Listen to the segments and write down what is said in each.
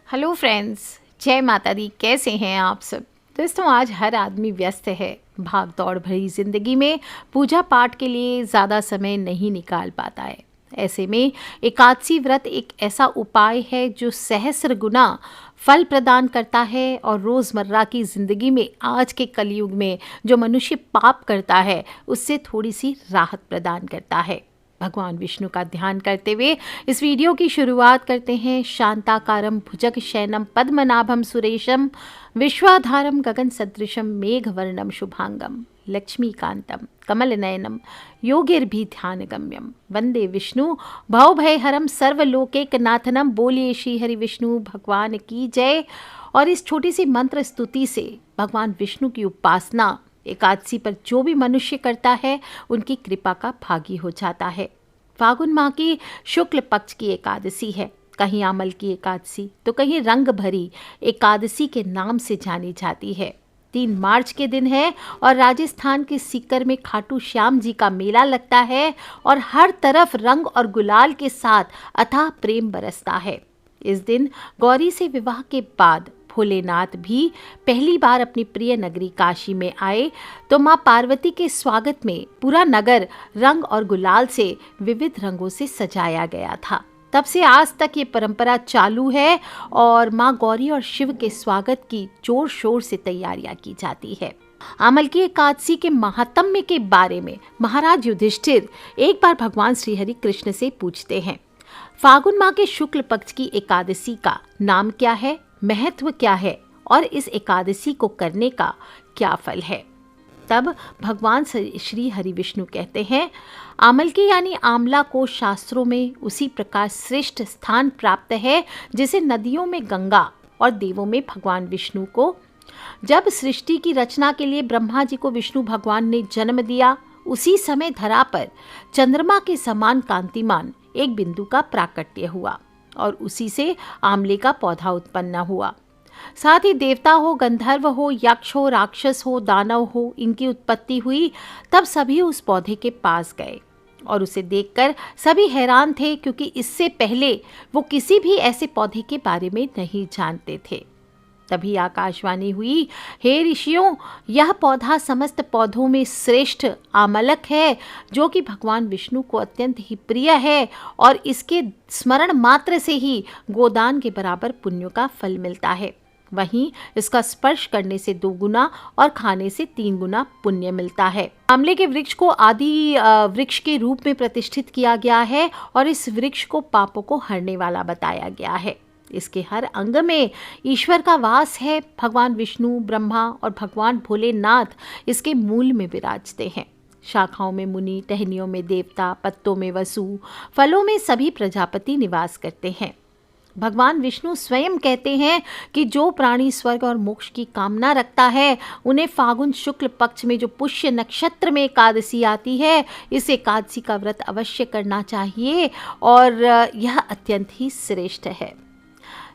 Hello friends, जय माता दी। कैसे हैं आप सब? दोस्तों, आज हर आदमी व्यस्त है। भाग दौड़ भरी जिंदगी में पूजा पाठ के लिए ज़्यादा समय नहीं निकाल पाता है। ऐसे में एकादशी व्रत एक ऐसा उपाय है जो सहस्र गुना फल प्रदान करता है और रोज़मर्रा की ज़िंदगी में आज के कलयुग में जो मनुष्य पाप करता है उससे थोड़ी सी राहत प्रदान करता है। भगवान विष्णु का ध्यान करते हुए इस वीडियो की शुरुआत करते हैं। शांताकारं भुजग शयनम पद्मनाभम सुरेशम विश्वाधारम गगन सदृशम मेघवर्णम शुभांगम लक्ष्मीकांतम कमल नयनम योगिर्भि ध्यान गम्यम वंदे विष्णु भवभयहरम सर्वलोकैकनाथनम। बोलिए श्री हरि विष्णु भगवान की जय। और इस छोटी सी मंत्र स्तुति से भगवान विष्णु की उपासना एकादशी पर जो भी मनुष्य करता है उनकी कृपा का भागी हो जाता है। फागुन माह की शुक्ल पक्ष की एकादशी है। कहीं आमल की एकादशी तो कहीं रंग भरी एकादशी के नाम से जानी जाती है। 3 मार्च के दिन है और राजस्थान के सीकर में खाटू श्याम जी का मेला लगता है और हर तरफ रंग और गुलाल के साथ अथाह प्रेम बरसता है। इस दिन गौरी से विवाह के बाद भोलेनाथ भी पहली बार अपनी प्रिय नगरी काशी में आए तो मां पार्वती के स्वागत में पूरा नगर रंग और गुलाल से विविध रंगों से सजाया गया था। तब से आज तक ये परंपरा चालू है और मां गौरी और शिव के स्वागत की जोर शोर से तैयारियां की जाती है। आमल की एकादशी के महात्म्य के बारे में महाराज युधिष्ठिर एक बार भगवान श्री हरि कृष्ण से पूछते हैं, फागुन माह के शुक्ल पक्ष की एकादशी का नाम क्या है, महत्व क्या है और इस एकादशी को करने का क्या फल है? तब भगवान श्री हरि विष्णु कहते हैं, आमल की यानी आंवला को शास्त्रों में उसी प्रकार श्रेष्ठ स्थान प्राप्त है जैसे नदियों में गंगा और देवों में भगवान विष्णु को। जब सृष्टि की रचना के लिए ब्रह्मा जी को विष्णु भगवान ने जन्म दिया, उसी समय धरा पर चंद्रमा के समान कांतिमान एक बिंदु का प्राकट्य हुआ और उसी से आंवले का पौधा उत्पन्न हुआ। साथ ही देवता हो, गंधर्व हो, यक्ष हो, राक्षस हो, दानव हो, इनकी उत्पत्ति हुई। तब सभी उस पौधे के पास गए और उसे देखकर सभी हैरान थे क्योंकि इससे पहले वो किसी भी ऐसे पौधे के बारे में नहीं जानते थे। तभी आकाशवाणी हुई, हे ऋषियों, यह पौधा समस्त पौधों में श्रेष्ठ आमलक है जो कि भगवान विष्णु को अत्यंत ही प्रिय है और इसके स्मरण मात्र से ही गोदान के बराबर पुण्यों का फल मिलता है। वहीं इसका स्पर्श करने से 2 गुना और खाने से 3 गुना पुण्य मिलता है। आंवले के वृक्ष को आदि वृक्ष के रूप में प्रतिष्ठित किया गया है और इस वृक्ष को पापों को हरने वाला बताया गया है। इसके हर अंग में ईश्वर का वास है। भगवान विष्णु, ब्रह्मा और भगवान भोलेनाथ इसके मूल में विराजते हैं। शाखाओं में मुनि, टहनियों में देवता, पत्तों में वसु, फलों में सभी प्रजापति निवास करते हैं। भगवान विष्णु स्वयं कहते हैं कि जो प्राणी स्वर्ग और मोक्ष की कामना रखता है उन्हें फागुन शुक्ल पक्ष में जो पुष्य नक्षत्र में एकादशी आती है, इस एकादशी का व्रत अवश्य करना चाहिए और यह अत्यंत ही श्रेष्ठ है।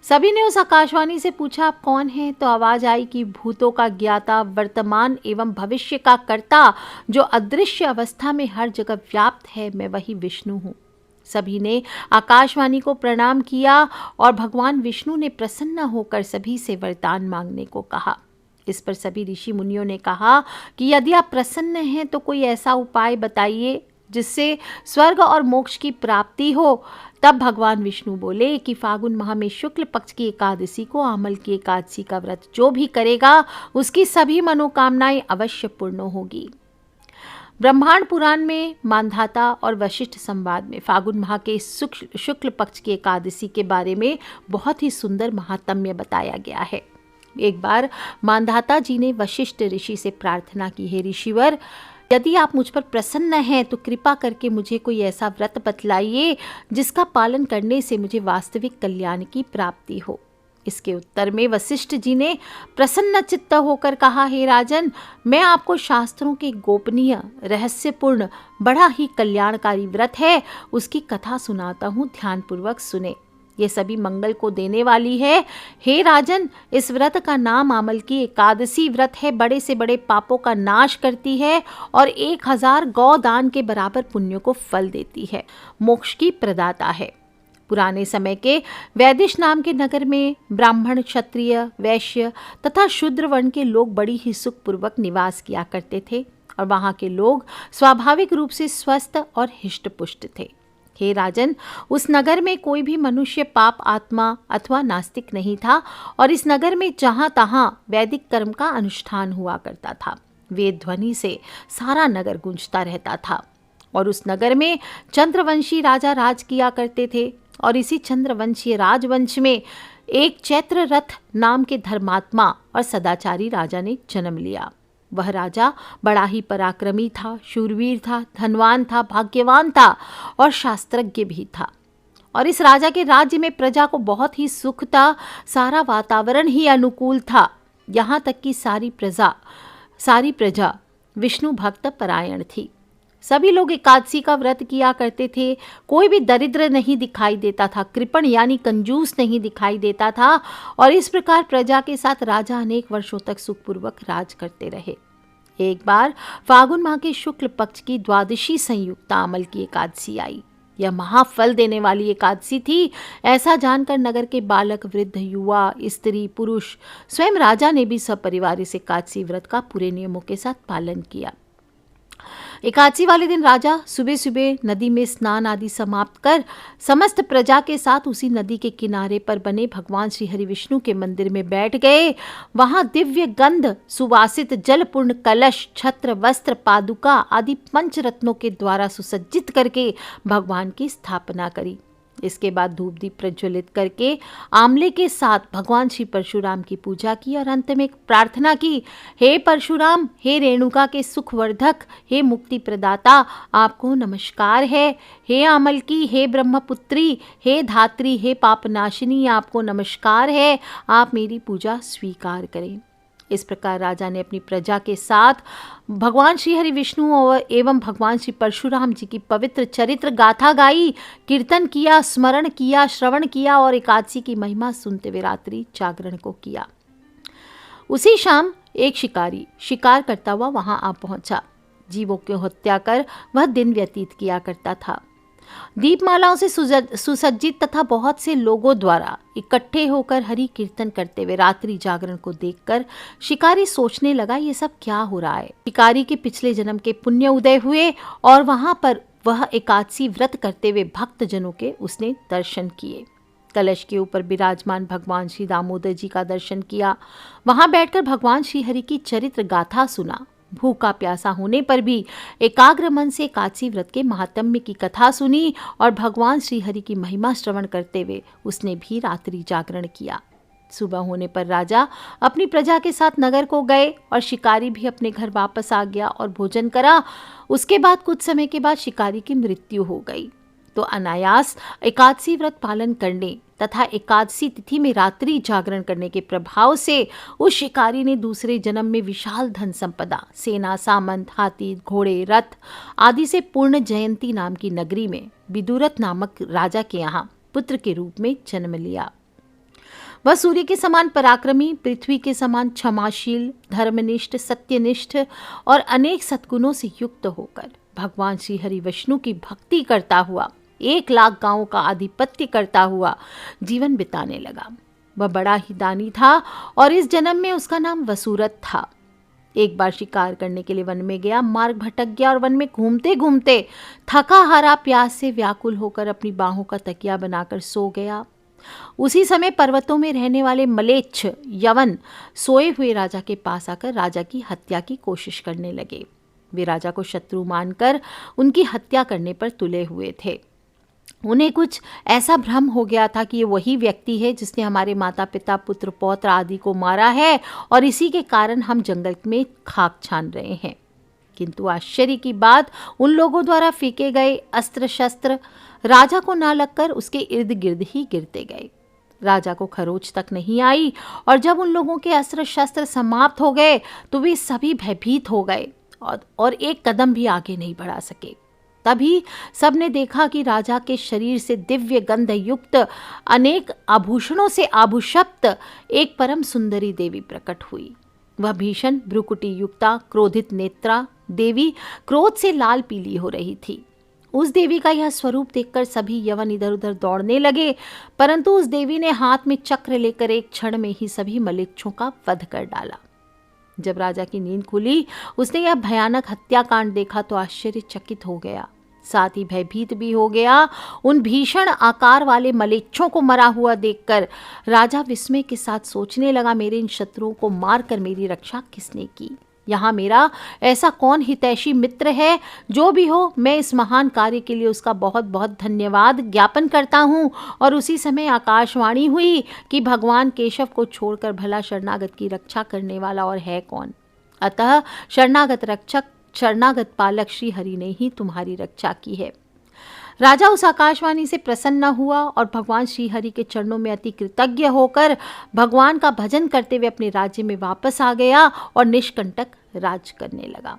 सभी ने उस आकाशवाणी से पूछा, आप कौन हैं? तो आवाज आई कि भूतों का ज्ञाता, वर्तमान एवं भविष्य का कर्ता, जो अदृश्य अवस्था में हर जगह व्याप्त है, मैं वही विष्णु हूँ। सभी ने आकाशवाणी को प्रणाम किया और भगवान विष्णु ने प्रसन्न होकर सभी से वरदान मांगने को कहा। इस पर सभी ऋषि मुनियों ने कहा कि यदि आप प्रसन्न हैं तो कोई ऐसा उपाय बताइए जिससे स्वर्ग और मोक्ष की प्राप्ति हो। तब भगवान विष्णु बोले कि फागुन माह में शुक्ल पक्ष की एकादशी को आमल की एकादशी का व्रत जो भी करेगा उसकी सभी मनोकामनाएं अवश्य पूर्ण होगी। ब्रह्मांड पुराण में मानधाता और वशिष्ठ संवाद में फागुन माह के शुक्ल पक्ष की एकादशी के बारे में बहुत ही सुंदर महात्म्य बताया गया है। एक बार मानधाता जी ने वशिष्ठ ऋषि से प्रार्थना की, हे ऋषिवर, यदि आप मुझ पर प्रसन्न हैं तो कृपा करके मुझे कोई ऐसा व्रत बतलाइए जिसका पालन करने से मुझे वास्तविक कल्याण की प्राप्ति हो। इसके उत्तर में वशिष्ठ जी ने प्रसन्न चित्त होकर कहा, हे राजन, मैं आपको शास्त्रों के गोपनीय, रहस्यपूर्ण, बड़ा ही कल्याणकारी व्रत है उसकी कथा सुनाता हूँ, ध्यानपूर्वक सुने। ये सभी मंगल को देने वाली है। हे राजन, इस व्रत का नाम आमल की एकादशी व्रत है। बड़े से बड़े पापों का नाश करती है और 1000 गौ दान के बराबर पुण्यों को फल देती है। मोक्ष की प्रदाता है। पुराने समय के वैदिश नाम के नगर में ब्राह्मण, क्षत्रिय, वैश्य तथा शूद्र वर्ण के लोग बड़ी ही सुखपूर्वक निवास किया करते थे और वहां के लोग स्वाभाविक रूप से स्वस्थ और हिष्ट-पुष्ट थे। हे राजन, उस नगर में कोई भी मनुष्य पाप आत्मा अथवा नास्तिक नहीं था और इस नगर में जहां तहां वैदिक कर्म का अनुष्ठान हुआ करता था। वेद ध्वनि से सारा नगर गूंजता रहता था और उस नगर में चंद्रवंशी राजा राज किया करते थे और इसी चंद्रवंशीय राजवंश में एक चैत्र रथ नाम के धर्मात्मा और सदाचारी राजा ने जन्म लिया। वह राजा बड़ा ही पराक्रमी था, शूरवीर था, धनवान था, भाग्यवान था और शास्त्रज्ञ भी था। और इस राजा के राज्य में प्रजा को बहुत ही सुख था, सारा वातावरण ही अनुकूल था। यहाँ तक कि सारी प्रजा विष्णु भक्त परायण थी। सभी लोग एकादशी का व्रत किया करते थे। कोई भी दरिद्र नहीं दिखाई देता था, कृपण यानी कंजूस नहीं दिखाई देता था और इस प्रकार प्रजा के साथ राजा अनेक वर्षों तक सुखपूर्वक राज करते रहे। एक बार फागुन माह के शुक्ल पक्ष की द्वादशी संयुक्ता अमल की एकादशी आई। यह महाफल देने वाली एकादशी थी। ऐसा जानकर नगर के बालक, वृद्ध, युवा, स्त्री, पुरुष, स्वयं राजा ने भी सपरिवार इस एकादशी व्रत का पूरे नियमों के साथ पालन किया। एकादशी वाले दिन राजा सुबह सुबह नदी में स्नान आदि समाप्त कर समस्त प्रजा के साथ उसी नदी के किनारे पर बने भगवान श्री हरि विष्णु के मंदिर में बैठ गए। वहां दिव्य गंध, सुवासित जलपूर्ण कलश, छत्र, वस्त्र, पादुका आदि पंचरत्नों के द्वारा सुसज्जित करके भगवान की स्थापना करी। इसके बाद धूप दीप प्रज्वलित करके आमले के साथ भगवान श्री परशुराम की पूजा की और अंत में प्रार्थना की, हे परशुराम, हे रेणुका के सुखवर्धक, हे मुक्ति प्रदाता, आपको नमस्कार है। हे आमलकी, हे ब्रह्मपुत्री, हे धात्री, हे पापनाशिनी, आपको नमस्कार है। आप मेरी पूजा स्वीकार करें। इस प्रकार राजा ने अपनी प्रजा के साथ भगवान श्री हरि विष्णु और एवं भगवान श्री परशुराम जी की पवित्र चरित्र गाथा गाई, कीर्तन किया, स्मरण किया, श्रवण किया और एकादशी की महिमा सुनते हुए रात्रि जागरण को किया। उसी शाम एक शिकारी शिकार करता हुआ वहां आ पहुंचा। जीवों की हत्या कर वह दिन व्यतीत किया करता था। दीपमालाओं से सुसज्जित तथा बहुत से लोगों द्वारा इकट्ठे होकर हरि कीर्तन करते हुए रात्रि जागरण को देखकर शिकारी सोचने लगा, ये सब क्या हो रहा है। शिकारी के पिछले जन्म के पुण्य उदय हुए और वहां पर वह एकादशी व्रत करते हुए भक्त जनों के उसने दर्शन किए। कलश के ऊपर विराजमान भगवान श्री दामोदर जी का दर्शन किया। वहां बैठकर भगवान श्री हरि की चरित्र गाथा सुना। भूखा प्यासा होने पर भी एकाग्र मन से एकादशी व्रत के महात्म्य की कथा सुनी और भगवान श्री हरि की महिमा श्रवण करते हुए उसने भी रात्रि जागरण किया। सुबह होने पर राजा अपनी प्रजा के साथ नगर को गए और शिकारी भी अपने घर वापस आ गया और भोजन करा। उसके बाद कुछ समय के बाद शिकारी की मृत्यु हो गई। तो अनायास एकादशी व्रत पालन करने तथा एकादशी तिथि में रात्रि जागरण करने के प्रभाव से उस शिकारी ने दूसरे जन्म में विशाल धन संपदा, सेना, सामंत, हाथी, घोड़े, रथ आदि से पूर्ण जयंती नाम की नगरी में विदुरथ नामक राजा के यहाँ पुत्र के रूप में जन्म लिया। वह सूर्य के समान पराक्रमी, पृथ्वी के समान क्षमाशील, धर्मनिष्ठ, सत्यनिष्ठ और अनेक सद्गुणों से युक्त होकर भगवान श्री हरि विष्णु की भक्ति करता हुआ 1,00,000 गांवों का आधिपत्य करता हुआ जीवन बिताने लगा। वह बड़ा ही दानी था और इस जन्म में उसका नाम वसुरथ था। एक बार शिकार करने के लिए वन में गया, मार्ग भटक गया और वन में घूमते घूमते थका हारा प्यास से व्याकुल होकर अपनी बाहों का तकिया बनाकर सो गया। उसी समय पर्वतों में रहने वाले मलेच्छ यवन सोए हुए राजा के पास आकर राजा की हत्या की कोशिश करने लगे। वे राजा को शत्रु मानकर उनकी हत्या करने पर तुले हुए थे। उन्हें कुछ ऐसा भ्रम हो गया था कि ये वही व्यक्ति है जिसने हमारे माता पिता, पुत्र, पौत्र आदि को मारा है और इसी के कारण हम जंगल में खाक छान रहे हैं। किंतु आश्चर्य की बात, उन लोगों द्वारा फेंके गए अस्त्र शस्त्र राजा को ना लगकर उसके इर्द गिर्द ही गिरते गए। राजा को खरोच तक नहीं आई और जब उन लोगों के अस्त्र शस्त्र समाप्त हो गए तो वे सभी भयभीत हो गए और एक कदम भी आगे नहीं बढ़ा सके। तभी सबने देखा कि राजा के शरीर से दिव्य गंध युक्त अनेक आभूषणों से आभूषित एक परम सुंदरी देवी प्रकट हुई। वह भीषण भ्रुकुटी युक्ता, क्रोधित नेत्रा देवी क्रोध से लाल पीली हो रही थी। उस देवी का यह स्वरूप देखकर सभी यवन इधर उधर दौड़ने लगे, परंतु उस देवी ने हाथ में चक्र लेकर एक क्षण में ही सभी मलेच्छों का वध कर डाला। जब राजा की नींद खुली, उसने यह भयानक हत्याकांड देखा तो आश्चर्यचकित हो गया, साथ ही भयभीत भी हो गया। उन भीषण आकार वाले मलेच्छों को मरा हुआ देखकर राजा विस्मय के साथ सोचने लगा, मेरे इन शत्रुओं को मारकर मेरी रक्षा किसने की? यहाँ मेरा ऐसा कौन हितैषी मित्र है? जो भी हो, मैं इस महान कार्य के लिए उसका बहुत बहुत धन्यवाद ज्ञापन करता हूँ। और उसी समय आकाशवाणी हुई कि भगवान केशव को छोड़कर भला शरणागत की रक्षा करने वाला और है कौन? अतः शरणागत रक्षक, शरणागत पालक श्री हरि ने ही तुम्हारी रक्षा की है। राजा उस आकाशवाणी से प्रसन्न हुआ और भगवान श्री हरि के चरणों में अति कृतज्ञ होकर भगवान का भजन करते हुए अपने राज्य में वापस आ गया और निष्कंटक राज करने लगा।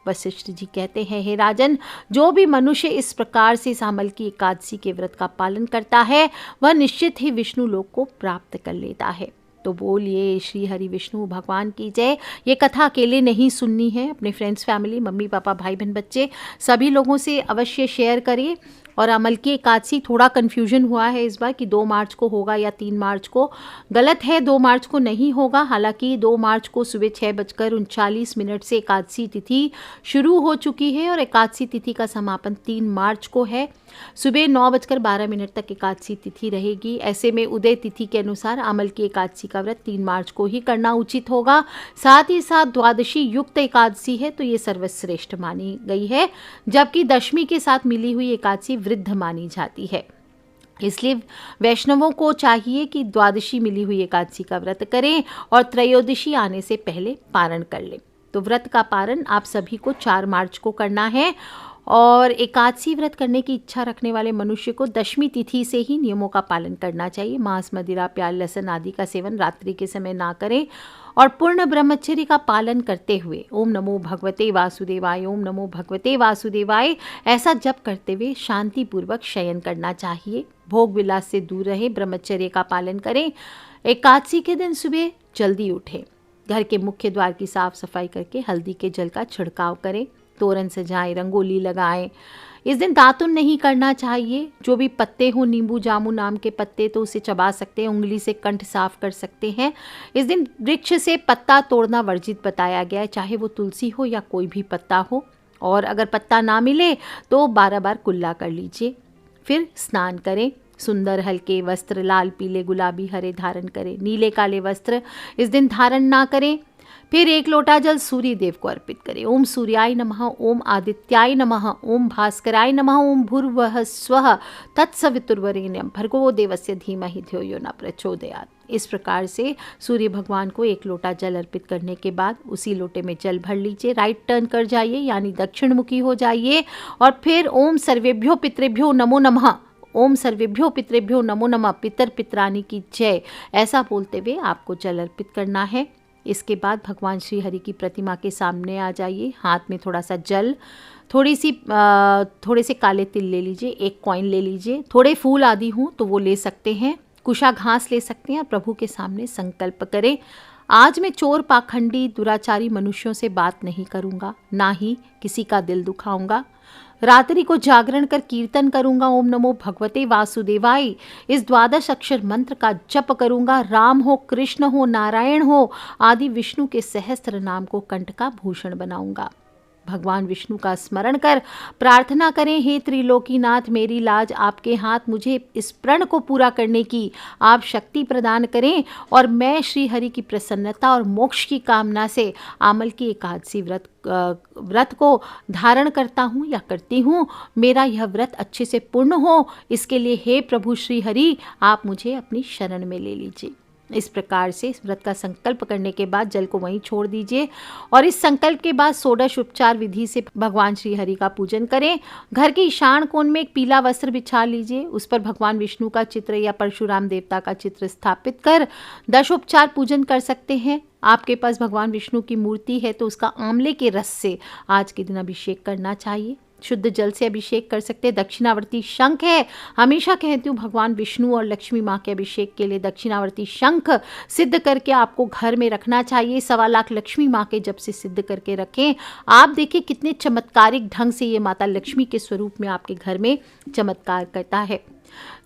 वशिष्ठ जी कहते हैं, हे राजन, जो भी मनुष्य इस प्रकार से सामल की एकादशी के व्रत का पालन करता है वह निश्चित ही विष्णु लोक को प्राप्त कर लेता है। तो बोलिए श्री हरि विष्णु भगवान की जय। ये कथा अकेले नहीं सुननी है, अपने फ्रेंड्स, फैमिली, मम्मी पापा, भाई बहन, बच्चे सभी लोगों से अवश्य शेयर करिए। और अमल की एकादशी, थोड़ा कन्फ्यूजन हुआ है इस बार कि 2 मार्च को होगा या 3 मार्च को। गलत है, 2 मार्च को नहीं होगा। हालांकि 2 मार्च को सुबह 6:39 से एकादशी तिथि शुरू हो चुकी है और एकादशी तिथि का समापन 3 मार्च को है। सुबह 9:12 तक एकादशी तिथि रहेगी। ऐसे में उदय तिथि के अनुसार अमल की एकादशी का व्रत 3 मार्च को ही करना उचित होगा। साथ ही साथ द्वादशी युक्त एकादशी है तो ये सर्वश्रेष्ठ मानी गई है, जबकि दशमी के साथ मिली हुई एकादशी वृद्ध मानी जाती है। इसलिए वैष्णवों को चाहिए कि द्वादशी मिली हुई एकादशी का व्रत करें और त्रयोदशी आने से पहले पारण कर लें। तो व्रत का पारण आप सभी को 4 मार्च को करना है और एकादशी व्रत करने की इच्छा रखने वाले मनुष्य को दशमी तिथि से ही नियमों का पालन करना चाहिए। मांस, मदिरा, प्याज, लहसुन आदि का सेवन रात्रि के समय ना करें और पूर्ण ब्रह्मचर्य का पालन करते हुए ओम नमो भगवते वासुदेवाय, ओम नमो भगवते वासुदेवाय ऐसा जप करते हुए शांतिपूर्वक शयन करना चाहिए। भोग विलास से दूर रहे, ब्रह्मचर्य का पालन करें। एकादशी के दिन सुबह जल्दी उठें, घर के मुख्य द्वार की साफ सफाई करके हल्दी के जल का छिड़काव करें, तोरण सजाएं, रंगोली लगाएं। इस दिन दातुन नहीं करना चाहिए। जो भी पत्ते हो, नींबू, जामुन, आम के पत्ते, तो उसे चबा सकते हैं, उंगली से कंठ साफ कर सकते हैं। इस दिन वृक्ष से पत्ता तोड़ना वर्जित बताया गया है, चाहे वो तुलसी हो या कोई भी पत्ता हो। और अगर पत्ता ना मिले तो 12 बार कुल्ला कर लीजिए। फिर स्नान करें, सुंदर हल्के वस्त्र लाल, पीले, गुलाबी, हरे धारण करें। नीले काले वस्त्र इस दिन धारण ना करें। फिर 1 लोटा जल सूर्य देव को अर्पित करें। ओम सूर्याय नमः, ओम आदित्याय नमः, ओम भास्कराय नमः, ओम भूर्भुवः स्वः तत्सवितुर्वरेण्यं भर्गो देवस्य धीमहि धियो यो न प्रचोदयात्। इस प्रकार से सूर्य भगवान को 1 लोटा जल अर्पित करने के बाद उसी लोटे में जल भर लीजिए। राइट टर्न कर जाइए, यानी दक्षिण मुखी हो जाइए और फिर ओम सर्वेभ्यो पितृभ्यो नमो नमः, ओम सर्वेभ्यो पितृभ्यो नमो नमः, पितर पितरानी की जय ऐसा बोलते हुए आपको जल अर्पित करना है। इसके बाद भगवान श्री हरि की प्रतिमा के सामने आ जाइए। हाथ में थोड़ा सा जल, थोड़े से काले तिल ले लीजिए, 1 कॉइन ले लीजिए, थोड़े फूल आदि हों तो वो ले सकते हैं, कुशा घास ले सकते हैं और प्रभु के सामने संकल्प करें, आज मैं चोर, पाखंडी, दुराचारी मनुष्यों से बात नहीं करूँगा, ना ही किसी का दिल दुखाऊंगा। रात्रि को जागरण कर कीर्तन करूंगा, ओम नमो भगवते वासुदेवाय इस 12 अक्षर मंत्र का जप करूंगा। राम हो, कृष्ण हो, नारायण हो आदि विष्णु के सहस्त्र नाम को कंठ का भूषण बनाऊंगा। भगवान विष्णु का स्मरण कर प्रार्थना करें, हे त्रिलोकीनाथ, मेरी लाज आपके हाथ, मुझे इस प्रण को पूरा करने की आप शक्ति प्रदान करें और मैं श्री हरि की प्रसन्नता और मोक्ष की कामना से आमल की एकादशी व्रत को धारण करता हूँ या करती हूँ। मेरा यह व्रत अच्छे से पूर्ण हो, इसके लिए हे प्रभु श्री हरि आप मुझे अपनी शरण में ले लीजिए। इस प्रकार से इस व्रत का संकल्प करने के बाद जल को वहीं छोड़ दीजिए और इस संकल्प के बाद षोडश उपचार विधि से भगवान श्री हरि का पूजन करें। घर के ईशान कोण में एक पीला वस्त्र बिछा लीजिए, उस पर भगवान विष्णु का चित्र या परशुराम देवता का चित्र स्थापित कर 10 उपचार पूजन कर सकते हैं। आपके पास भगवान विष्णु की मूर्ति है तो उसका आंवले के रस से आज के दिन अभिषेक करना चाहिए। शुद्ध जल से अभिषेक कर सकते हैं। दक्षिणावर्ती शंख है, हमेशा कहती हूँ भगवान विष्णु और लक्ष्मी माँ के अभिषेक के लिए दक्षिणावर्ती शंख सिद्ध करके आपको घर में रखना चाहिए। 1.25 लाख लक्ष्मी माँ के जब से सिद्ध करके रखें, आप देखिए कितने चमत्कारिक ढंग से ये माता लक्ष्मी के स्वरूप में आपके घर में चमत्कार करता है।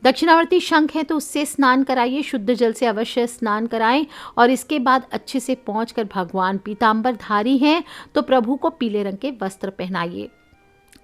दक्षिणावर्ती शंख है तो उससे स्नान कराइए, शुद्ध जल से अवश्य स्नान कराएं और इसके बाद अच्छे से पहुंचकर भगवान पीतांबरधारी हैं तो प्रभु को पीले रंग के वस्त्र पहनाइए,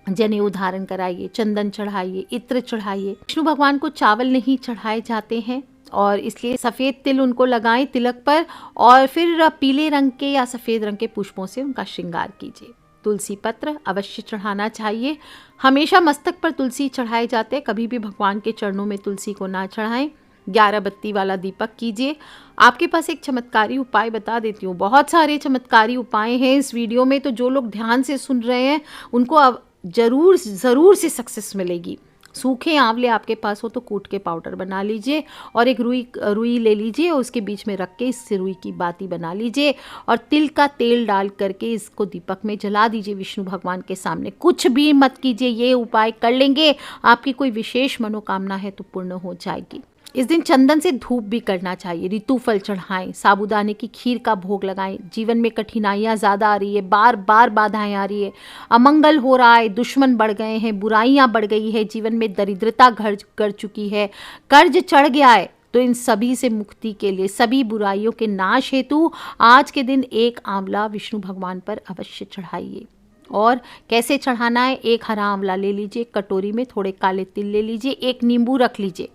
जनेऊ धारण कराइए, चंदन चढ़ाइए, इत्र चढ़ाइए। विष्णु भगवान को चावल नहीं चढ़ाए जाते हैं और इसलिए सफ़ेद तिल उनको लगाएं तिलक पर और फिर पीले रंग के या सफ़ेद रंग के पुष्पों से उनका श्रृंगार कीजिए। तुलसी पत्र अवश्य चढ़ाना चाहिए, हमेशा मस्तक पर तुलसी चढ़ाए जाते हैं, कभी भी भगवान के चरणों में तुलसी को ना चढ़ाएं। 11 बत्ती वाला दीपक कीजिए। आपके पास एक चमत्कारी उपाय बता देती हूँ, बहुत सारे चमत्कारी उपाय हैं इस वीडियो में, तो जो लोग ध्यान से सुन रहे हैं उनको अब ज़रूर से सक्सेस मिलेगी। सूखे आंवले आपके पास हो तो कूट के पाउडर बना लीजिए और एक रुई ले लीजिए और उसके बीच में रख के इससे रुई की बाती बना लीजिए और तिल का तेल डाल करके इसको दीपक में जला दीजिए विष्णु भगवान के सामने। कुछ भी मत कीजिए, ये उपाय कर लेंगे आपकी कोई विशेष मनोकामना है तो पूर्ण हो जाएगी। इस दिन चंदन से धूप भी करना चाहिए, ऋतुफल चढ़ाएं, साबूदाने की खीर का भोग लगाएं। जीवन में कठिनाइयाँ ज़्यादा आ रही है, बार बार बाधाएं आ रही है, अमंगल हो रहा है, दुश्मन बढ़ गए हैं, बुराइयाँ बढ़ गई है, जीवन में दरिद्रता घर कर चुकी है, कर्ज चढ़ गया है, तो इन सभी से मुक्ति के लिए, सभी बुराइयों के नाश हेतु आज के दिन एक आंवला विष्णु भगवान पर अवश्य चढ़ाइए। और कैसे चढ़ाना है, एक हरा आंवला ले लीजिए, कटोरी में थोड़े काले तिल ले लीजिए, एक नींबू रख लीजिए।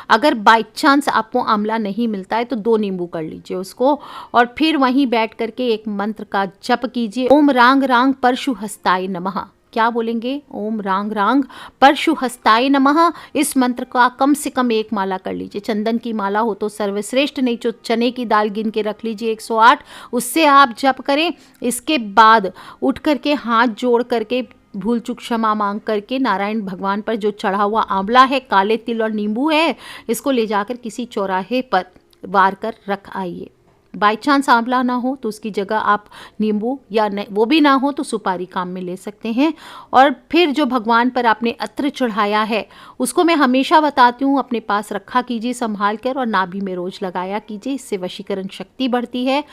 अगर बाई चांस आपको आंवला नहीं मिलता है तो 2 नींबू कर लीजिए उसको और फिर वहीं बैठ करके एक मंत्र का जप कीजिए। ओम रांग रांग परशु हस्ताय नमः। क्या बोलेंगे? ओम रांग रांग परशु हस्ताय नमः। इस मंत्र का कम से कम 1 माला कर लीजिए। चंदन की माला हो तो सर्वश्रेष्ठ, नहीं तो चने की दाल गिन के रख लीजिए 108, उससे आप जप करें। इसके बाद उठ करके हाथ जोड़ करके भूल चूक क्षमा मांग करके नारायण भगवान पर जो चढ़ा हुआ आंवला है, काले तिल और नींबू है, इसको ले जाकर किसी चौराहे पर वार कर रख आइए। बाई चांस आंवला ना हो तो उसकी जगह आप नींबू या वो भी ना हो तो सुपारी काम में ले सकते हैं। और फिर जो भगवान पर आपने अत्र चढ़ाया है उसको मैं हमेशा बताती हूँ अपने पास रखा कीजिए संभाल कर और नाभि में रोज लगाया कीजिए, इससे वशीकरण शक्ति बढ़ती है।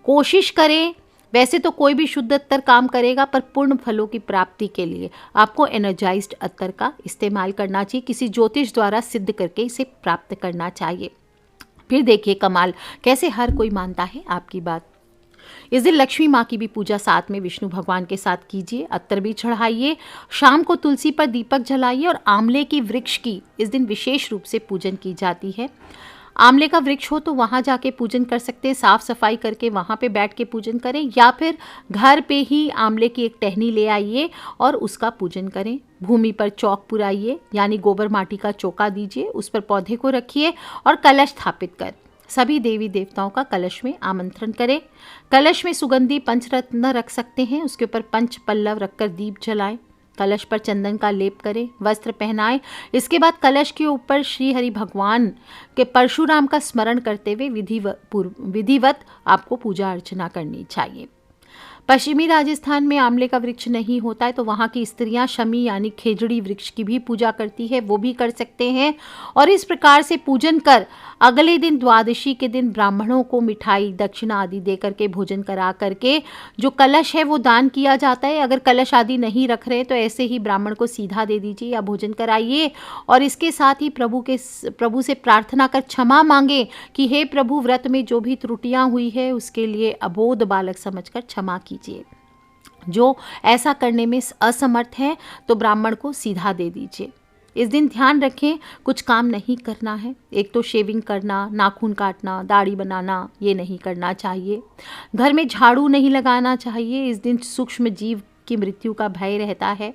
कोशिश करें, वैसे तो कोई भी शुद्ध अत्तर काम करेगा, पर पूर्ण फलों की प्राप्ति के लिए आपको एनर्जाइज्ड अत्तर का इस्तेमाल करना चाहिए, किसी ज्योतिष द्वारा सिद्ध करके इसे प्राप्त करना चाहिए। फिर देखिए कमाल, कैसे हर कोई मानता है आपकी बात। इस दिन लक्ष्मी माँ की भी पूजा साथ में विष्णु भगवान के साथ कीजिए, अत्तर भी चढ़ाइए। शाम को तुलसी पर दीपक जलाइए और आंवले की वृक्ष की इस दिन विशेष रूप से पूजन की जाती है। आंवले का वृक्ष हो तो वहाँ जाके पूजन कर सकते हैं, साफ सफाई करके वहाँ पे बैठ के पूजन करें, या फिर घर पे ही आंवले की एक टहनी ले आइए और उसका पूजन करें। भूमि पर चौक पुराइए, यानी गोबर माटी का चौका दीजिए, उस पर पौधे को रखिए और कलश स्थापित कर सभी देवी देवताओं का कलश में आमंत्रण करें। कलश में सुगंधी पंचरत्न रख सकते हैं, उसके ऊपर पंच पल्लव रखकर दीप जलाएं। कलश पर चंदन का लेप करें, वस्त्र पहनाएं। इसके बाद कलश के ऊपर श्री हरि भगवान के परशुराम का स्मरण करते हुए विधिवत आपको पूजा अर्चना करनी चाहिए। पश्चिमी राजस्थान में आंवले का वृक्ष नहीं होता है तो वहाँ की स्त्रियाँ शमी यानी खेजड़ी वृक्ष की भी पूजा करती है, वो भी कर सकते हैं। और इस प्रकार से पूजन कर अगले दिन द्वादशी के दिन ब्राह्मणों को मिठाई दक्षिणा आदि दे करके भोजन करा करके जो कलश है वो दान किया जाता है। अगर कलश आदि नहीं रख रहे तो ऐसे ही ब्राह्मण को सीधा दे दीजिए या भोजन कराइए। और इसके साथ ही प्रभु से प्रार्थना कर क्षमा मांगे कि हे प्रभु, व्रत में जो भी त्रुटियां हुई है उसके लिए अबोध बालक समझकर क्षमा कीजिए। जो ऐसा करने में असमर्थ है तो ब्राह्मण को सीधा दे दीजिए। इस दिन ध्यान रखें, कुछ काम नहीं करना है। एक तो शेविंग करना, नाखून काटना, दाढ़ी बनाना, ये नहीं करना चाहिए। घर में झाड़ू नहीं लगाना चाहिए। इस दिन सूक्ष्म जीव की मृत्यु का भय रहता है।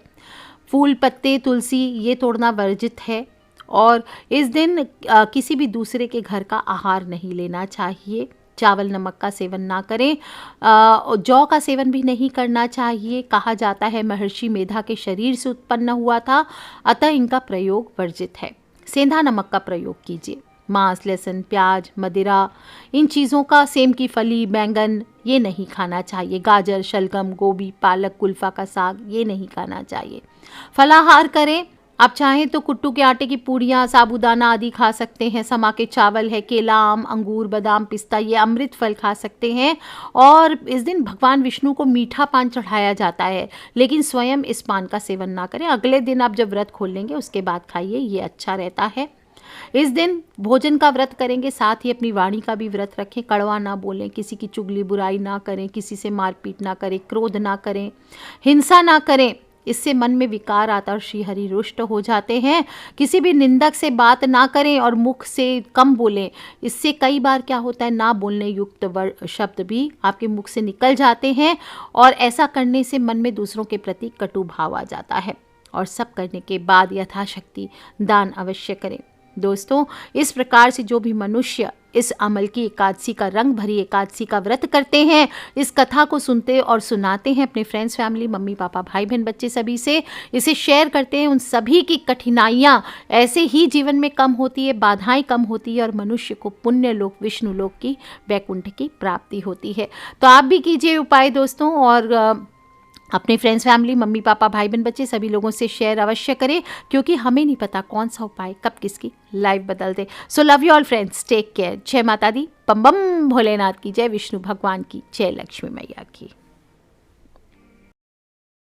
फूल पत्ते तुलसी ये तोड़ना वर्जित है। और इस दिन किसी भी दूसरे के घर का आहार नहीं लेना चाहिए। चावल नमक का सेवन ना करें। जौ का सेवन भी नहीं करना चाहिए। कहा जाता है महर्षि मेधा के शरीर से उत्पन्न हुआ था, अतः इनका प्रयोग वर्जित है। सेंधा नमक का प्रयोग कीजिए। मांस, लहसुन, प्याज, मदिरा, इन चीज़ों का, सेम की फली, बैंगन, ये नहीं खाना चाहिए। गाजर, शलगम, गोभी, पालक, कुल्फा का साग, ये नहीं खाना चाहिए। फलाहार करें। आप चाहें तो कुट्टू के आटे की पूड़ियाँ, साबूदाना आदि खा सकते हैं। समा के चावल है, केला, आम, अंगूर, बादाम, पिस्ता, ये अमृत फल खा सकते हैं। और इस दिन भगवान विष्णु को मीठा पान चढ़ाया जाता है, लेकिन स्वयं इस पान का सेवन ना करें। अगले दिन आप जब व्रत खोल लेंगे उसके बाद खाइए, ये अच्छा रहता है। इस दिन भोजन का व्रत करेंगे, साथ ही अपनी वाणी का भी व्रत रखें। कड़वा ना बोलें, किसी की चुगली बुराई ना करें, किसी से मारपीट ना करें, क्रोध ना करें, हिंसा ना करें। इससे मन में विकार आता और श्री हरि रुष्ट हो जाते हैं। किसी भी निंदक से बात ना करें और मुख से कम बोलें। इससे कई बार क्या होता है, ना बोलने युक्त शब्द भी आपके मुख से निकल जाते हैं और ऐसा करने से मन में दूसरों के प्रति कटु भाव आ जाता है। और सब करने के बाद यथाशक्ति दान अवश्य करें। दोस्तों, इस प्रकार से जो भी मनुष्य इस अमल की एकादशी का, रंग भरी एकादशी का व्रत करते हैं, इस कथा को सुनते और सुनाते हैं अपने फ्रेंड्स, फैमिली, मम्मी पापा, भाई बहन, बच्चे सभी से इसे शेयर करते हैं, उन सभी की कठिनाइयाँ ऐसे ही जीवन में कम होती है, बाधाएं कम होती है और मनुष्य को पुण्य लोक, विष्णु लोक की, वैकुंठ की प्राप्ति होती है। तो आप भी कीजिए उपाय दोस्तों, और अपने फ्रेंड्स, फैमिली, मम्मी पापा, भाई बहन, बच्चे सभी लोगों से शेयर अवश्य करें, क्योंकि हमें नहीं पता कौन सा उपाय कब किसकी लाइफ बदल दे। So love you all friends, take care. जय माता दी, बम बम भोलेनाथ की जय, विष्णु भगवान की जय, लक्ष्मी मैया की।